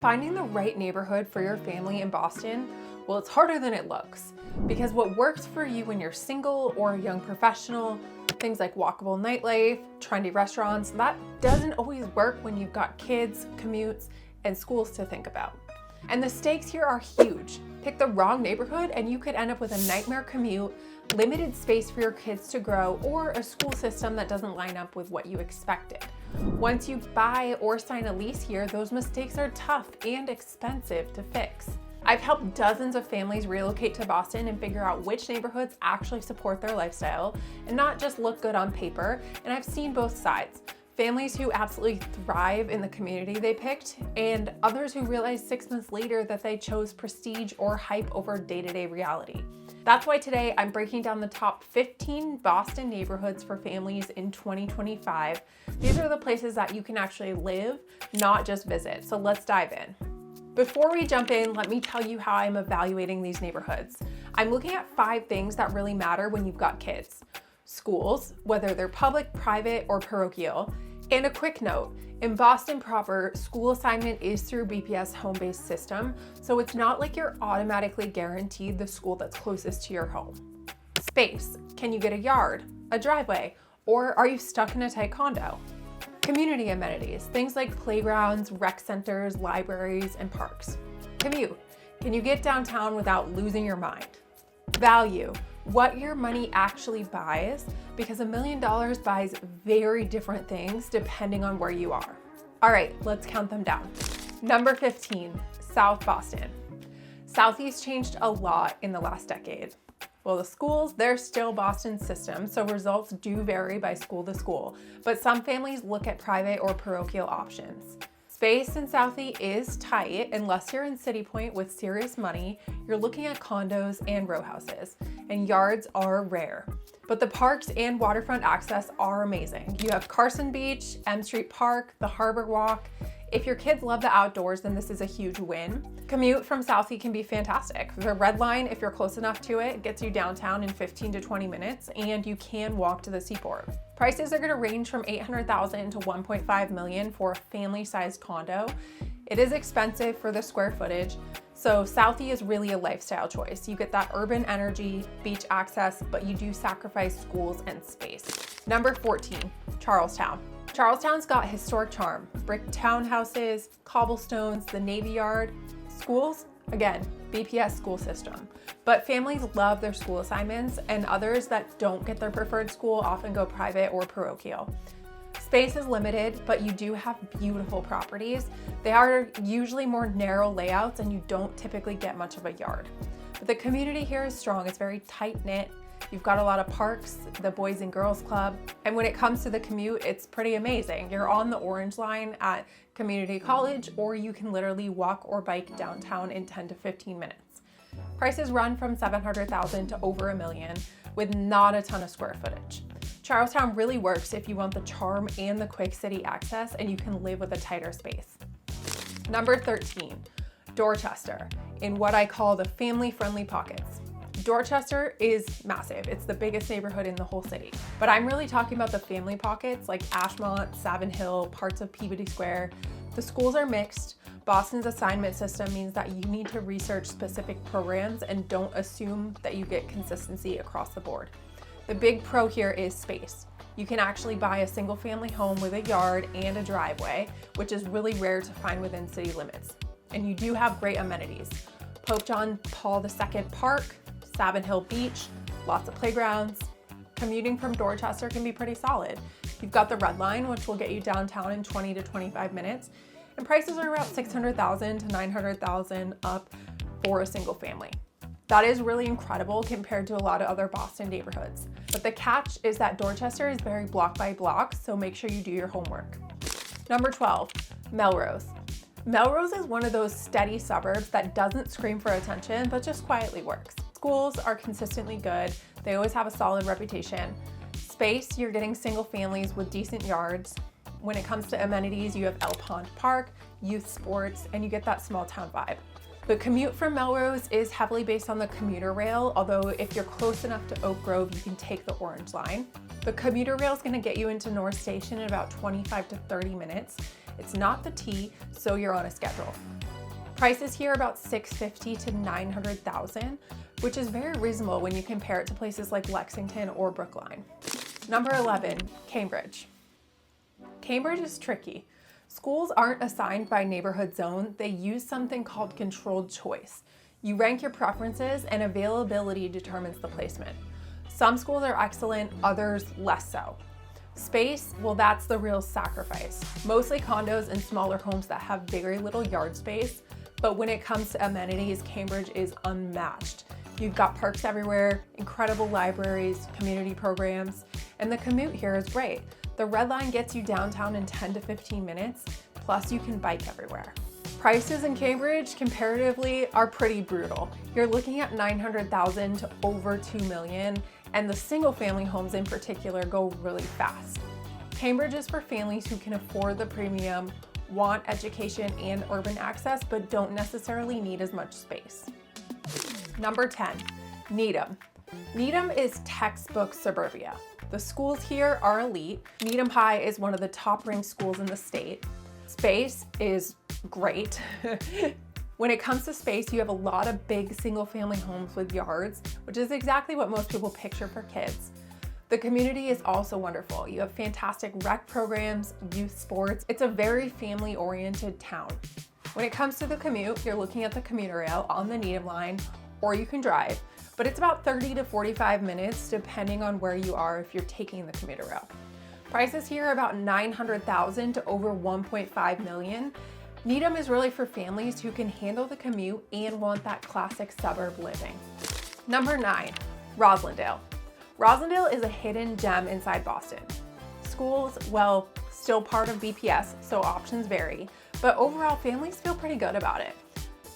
Finding the right neighborhood for your family in Boston, well, it's harder than it looks, because what works for you when you're single or a young professional, things like walkable nightlife, trendy restaurants, that doesn't always work when you've got kids, commutes, and schools to think about. And the stakes here are huge. Pick the wrong neighborhood and you could end up with a nightmare commute, limited space for your kids to grow, or a school system that doesn't line up with what you expected. Once you buy or sign a lease here, those mistakes are tough and expensive to fix. I've helped dozens of families relocate to Boston and figure out which neighborhoods actually support their lifestyle and not just look good on paper, and I've seen both sides. Families who absolutely thrive in the community they picked, and others who realized 6 months later that they chose prestige or hype over day-to-day reality. That's why today I'm breaking down the top 15 Boston neighborhoods for families in 2025. These are the places that you can actually live, not just visit. So let's dive in. Before we jump in, let me tell you how I'm evaluating these neighborhoods. I'm looking at 5 things that really matter when you've got kids. Schools, whether they're public, private, or parochial. And a quick note, in Boston proper, school assignment is through BPS home-based system, so it's not like you're automatically guaranteed the school that's closest to your home. Space, can you get a yard, a driveway, or are you stuck in a tight condo? Community amenities, things like playgrounds, rec centers, libraries, and parks. Commute, can you get downtown without losing your mind? Value, what your money actually buys, because $1 million buys very different things depending on where you are. All right, let's count them down. Number 15, South Boston. Southeast changed a lot in the last decade. Well, the schools, they're still Boston's system, so results do vary by school to school, but some families look at private or parochial options. Space in Southie is tight unless you're in City Point with serious money. You're looking at condos and row houses, and yards are rare. But the parks and waterfront access are amazing. You have Carson Beach, M Street Park, the Harbor Walk. If your kids love the outdoors, then this is a huge win. Commute from Southie can be fantastic. The Red Line, if you're close enough to it, gets you downtown in 15 to 20 minutes, and you can walk to the seaport. Prices are gonna range from $800,000 to $1.5 million for a family-sized condo. It is expensive for the square footage, so Southie is really a lifestyle choice. You get that urban energy, beach access, but you do sacrifice schools and space. Number 14, Charlestown. Charlestown's got historic charm, brick townhouses, cobblestones, the Navy Yard. Schools, again, BPS school system. But families love their school assignments, and others that don't get their preferred school often go private or parochial. Space is limited, but you do have beautiful properties. They are usually more narrow layouts, and you don't typically get much of a yard. But the community here is strong. It's very tight-knit. You've got a lot of parks, the Boys and Girls Club, and when it comes to the commute, it's pretty amazing. You're on the Orange Line at Community College, or you can literally walk or bike downtown in 10 to 15 minutes. Prices run from $700,000 to over $1 million with not a ton of square footage. Charlestown really works if you want the charm and the quick city access, and you can live with a tighter space. Number 13, Dorchester, in what I call the family-friendly pockets. Dorchester is massive. It's the biggest neighborhood in the whole city. But I'm really talking about the family pockets like Ashmont, Savin Hill, parts of Peabody Square. The schools are mixed. Boston's assignment system means that you need to research specific programs and don't assume that you get consistency across the board. The big pro here is space. You can actually buy a single family home with a yard and a driveway, which is really rare to find within city limits. And you do have great amenities. Pope John Paul II Park, Savin Hill Beach, lots of playgrounds. Commuting from Dorchester can be pretty solid. You've got the Red Line, which will get you downtown in 20 to 25 minutes, and prices are about $600,000 to $900,000 up for a single family. That is really incredible compared to a lot of other Boston neighborhoods. But the catch is that Dorchester is very block by block, so make sure you do your homework. Number 12, Melrose. Melrose is one of those steady suburbs that doesn't scream for attention, but just quietly works. Schools are consistently good. They always have a solid reputation. Space, you're getting single families with decent yards. When it comes to amenities, you have El Pond Park, youth sports, and you get that small town vibe. The commute from Melrose is heavily based on the commuter rail, although if you're close enough to Oak Grove, you can take the Orange Line. The commuter rail is going to get you into North Station in about 25 to 30 minutes. It's not the T, so you're on a schedule. Prices here are about $650,000 to $900,000, which is very reasonable when you compare it to places like Lexington or Brookline. Number 11, Cambridge. Cambridge is tricky. Schools aren't assigned by neighborhood zone. They use something called controlled choice. You rank your preferences and availability determines the placement. Some schools are excellent, others less so. Space, well, that's the real sacrifice. Mostly condos and smaller homes that have very little yard space, but when it comes to amenities, Cambridge is unmatched. You've got parks everywhere, incredible libraries, community programs, and the commute here is great. The Red Line gets you downtown in 10 to 15 minutes, plus you can bike everywhere. Prices in Cambridge, comparatively, are pretty brutal. You're looking at $900,000 to over $2 million, and the single-family homes in particular go really fast. Cambridge is for families who can afford the premium, want education and urban access, but don't necessarily need as much space. Number 10, Needham. Needham is textbook suburbia. The schools here are elite. Needham High is one of the top-ranked schools in the state. Space is great. When it comes to space, you have a lot of big single-family homes with yards, which is exactly what most people picture for kids. The community is also wonderful. You have fantastic rec programs, youth sports. It's a very family-oriented town. When it comes to the commute, you're looking at the commuter rail on the Needham line, or you can drive, but it's about 30 to 45 minutes depending on where you are if you're taking the commuter rail. Prices here are about $900,000 to over $1.5 million. Needham is really for families who can handle the commute and want that classic suburb living. Number 9, Roslindale. Roslindale is a hidden gem inside Boston. Schools, well, still part of BPS, so options vary, but overall families feel pretty good about it.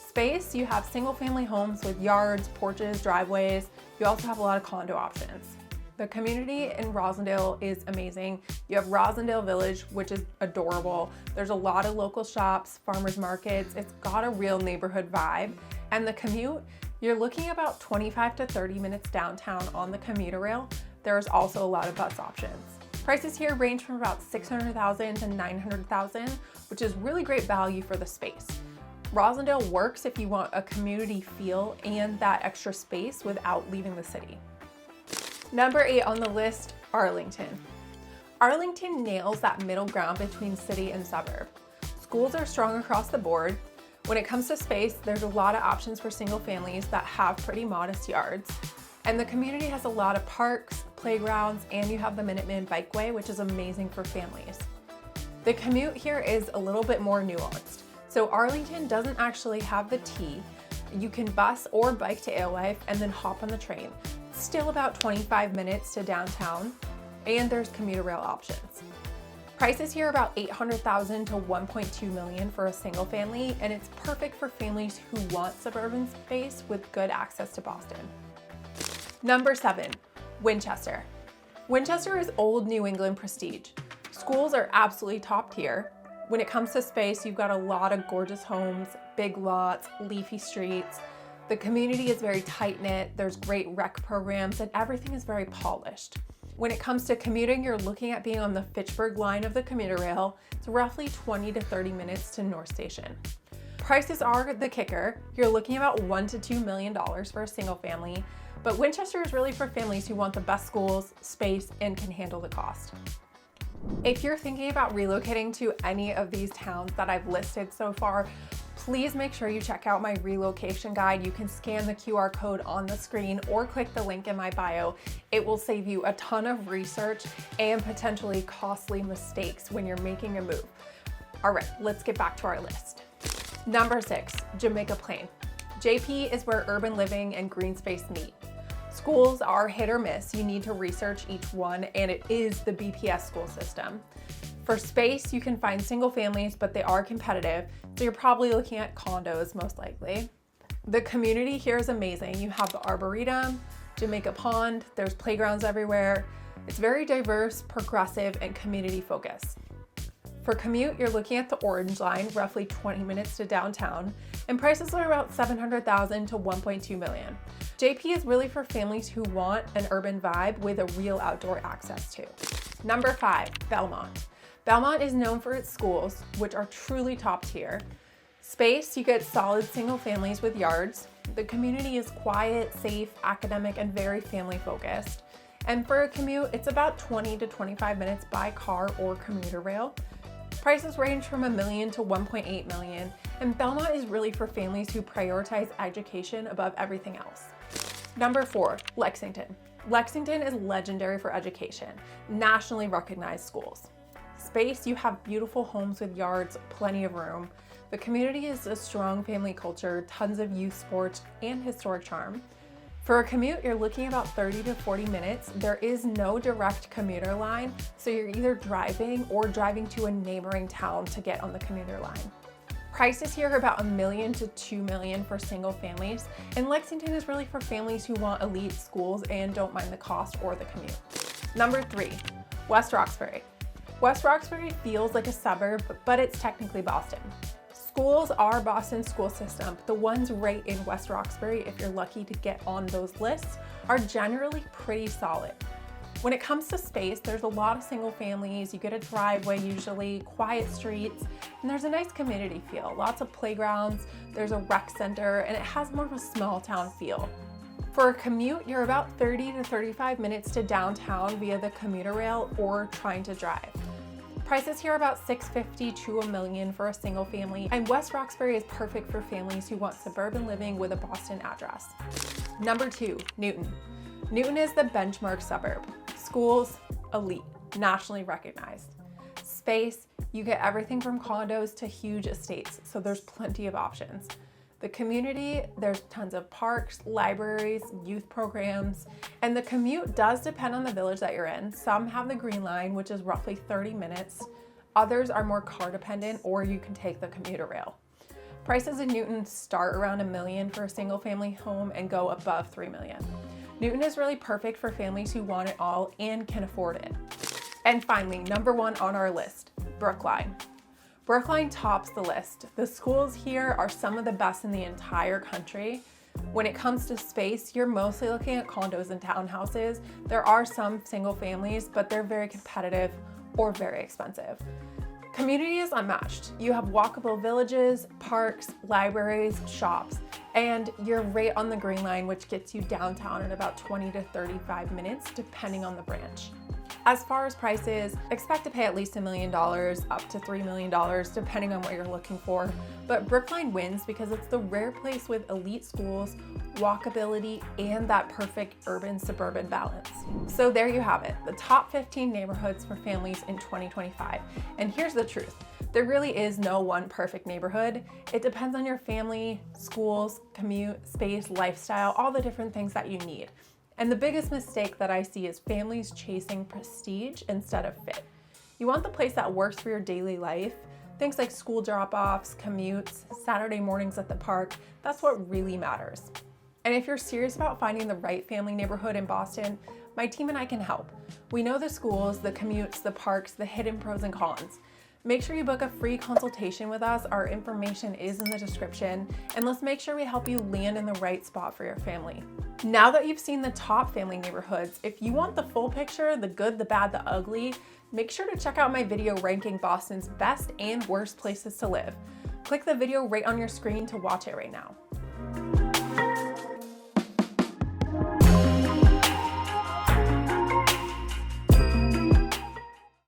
Space, you have single family homes with yards, porches, driveways. You also have a lot of condo options. The community in Roslindale is amazing. You have Roslindale Village, which is adorable. There's a lot of local shops, farmers markets. It's got a real neighborhood vibe. And the commute, you're looking about 25 to 30 minutes downtown on the commuter rail. There's also a lot of bus options. Prices here range from about $600,000 to $900,000, which is really great value for the space. Roslindale works if you want a community feel and that extra space without leaving the city. Number 8 on the list, Arlington. Arlington nails that middle ground between city and suburb. Schools are strong across the board. When it comes to space, there's a lot of options for single families that have pretty modest yards. And the community has a lot of parks, playgrounds, and you have the Minuteman Bikeway, which is amazing for families. The commute here is a little bit more nuanced. So Arlington doesn't actually have the T. You can bus or bike to Alewife and then hop on the train. It's still about 25 minutes to downtown, and there's commuter rail options. Prices here are about $800,000 to $1.2 million for a single family, and it's perfect for families who want suburban space with good access to Boston. Number 7, Winchester. Winchester is old New England prestige. Schools are absolutely top tier. When it comes to space, you've got a lot of gorgeous homes, big lots, leafy streets. The community is very tight-knit, there's great rec programs, and everything is very polished. When it comes to commuting, you're looking at being on the Fitchburg line of the commuter rail. It's roughly 20 to 30 minutes to North Station. Prices are the kicker. You're looking about $1 to $2 million for a single family, but Winchester is really for families who want the best schools, space, and can handle the cost. If you're thinking about relocating to any of these towns that I've listed so far, please make sure you check out my relocation guide. You can scan the QR code on the screen or click the link in my bio. It will save you a ton of research and potentially costly mistakes when you're making a move. All right, let's get back to our list. Number 6, Jamaica Plain. JP is where urban living and green space meet. Schools are hit or miss. You need to research each one, and it is the BPS school system. For space, you can find single families, but they are competitive, so you're probably looking at condos most likely. The community here is amazing. You have the Arboretum, Jamaica Pond, there's playgrounds everywhere. It's very diverse, progressive, and community focused. For commute, you're looking at the Orange Line, roughly 20 minutes to downtown, and prices are about $700,000 to $1.2 million. JP is really for families who want an urban vibe with a real outdoor access to. Number 5, Belmont. Belmont is known for its schools, which are truly top tier. Space, you get solid single families with yards. The community is quiet, safe, academic, and very family focused. And for a commute, it's about 20 to 25 minutes by car or commuter rail. Prices range from $1 million to $1.8 million, and Belmont is really for families who prioritize education above everything else. Number 4, Lexington. Lexington is legendary for education, nationally recognized schools. Space, you have beautiful homes with yards, plenty of room. The community is a strong family culture, tons of youth sports, and historic charm. For a commute, you're looking about 30 to 40 minutes. There is no direct commuter line, so you're either driving or driving to a neighboring town to get on the commuter line. Prices here are about $1 million to $2 million for single families, and Lexington is really for families who want elite schools and don't mind the cost or the commute. Number 3, West Roxbury. West Roxbury feels like a suburb, but it's technically Boston. Schools are Boston's school system, but the ones right in West Roxbury, if you're lucky to get on those lists, are generally pretty solid. When it comes to space, there's a lot of single families, you get a driveway usually, quiet streets, and there's a nice community feel. Lots of playgrounds, there's a rec center, and it has more of a small town feel. For a commute, you're about 30 to 35 minutes to downtown via the commuter rail or trying to drive. Prices here are about $650 to $1 million for a single family, and West Roxbury is perfect for families who want suburban living with a Boston address. Number 2, Newton. Newton is the benchmark suburb. Schools, elite, nationally recognized. Space, you get everything from condos to huge estates, so there's plenty of options. The community, there's tons of parks, libraries, youth programs, and the commute does depend on the village that you're in. Some have the Green Line, which is roughly 30 minutes. Others are more car dependent, or you can take the commuter rail. Prices in Newton start around $1 million for a single family home and go above $3 million. Newton is really perfect for families who want it all and can afford it. And finally, number 1 on our list, Brookline. Brookline tops the list. The schools here are some of the best in the entire country. When it comes to space, you're mostly looking at condos and townhouses. There are some single families, but they're very competitive or very expensive. Community is unmatched. You have walkable villages, parks, libraries, shops, and you're right on the Green Line, which gets you downtown in about 20 to 35 minutes, depending on the branch. As far as prices, expect to pay at least $1 million up to $3 million, depending on what you're looking for. But Brookline wins because it's the rare place with elite schools, walkability, and that perfect urban-suburban balance. So there you have it, the top 15 neighborhoods for families in 2025. And here's the truth. There really is no one perfect neighborhood. It depends on your family, schools, commute, space, lifestyle, all the different things that you need. And the biggest mistake that I see is families chasing prestige instead of fit. You want the place that works for your daily life. Things like school drop-offs, commutes, Saturday mornings at the park, that's what really matters. And if you're serious about finding the right family neighborhood in Boston, my team and I can help. We know the schools, the commutes, the parks, the hidden pros and cons. Make sure you book a free consultation with us. Our information is in the description, and let's make sure we help you land in the right spot for your family. Now that you've seen the top family neighborhoods, if you want the full picture, the good, the bad, the ugly, make sure to check out my video ranking Boston's best and worst places to live. Click the video right on your screen to watch it right now.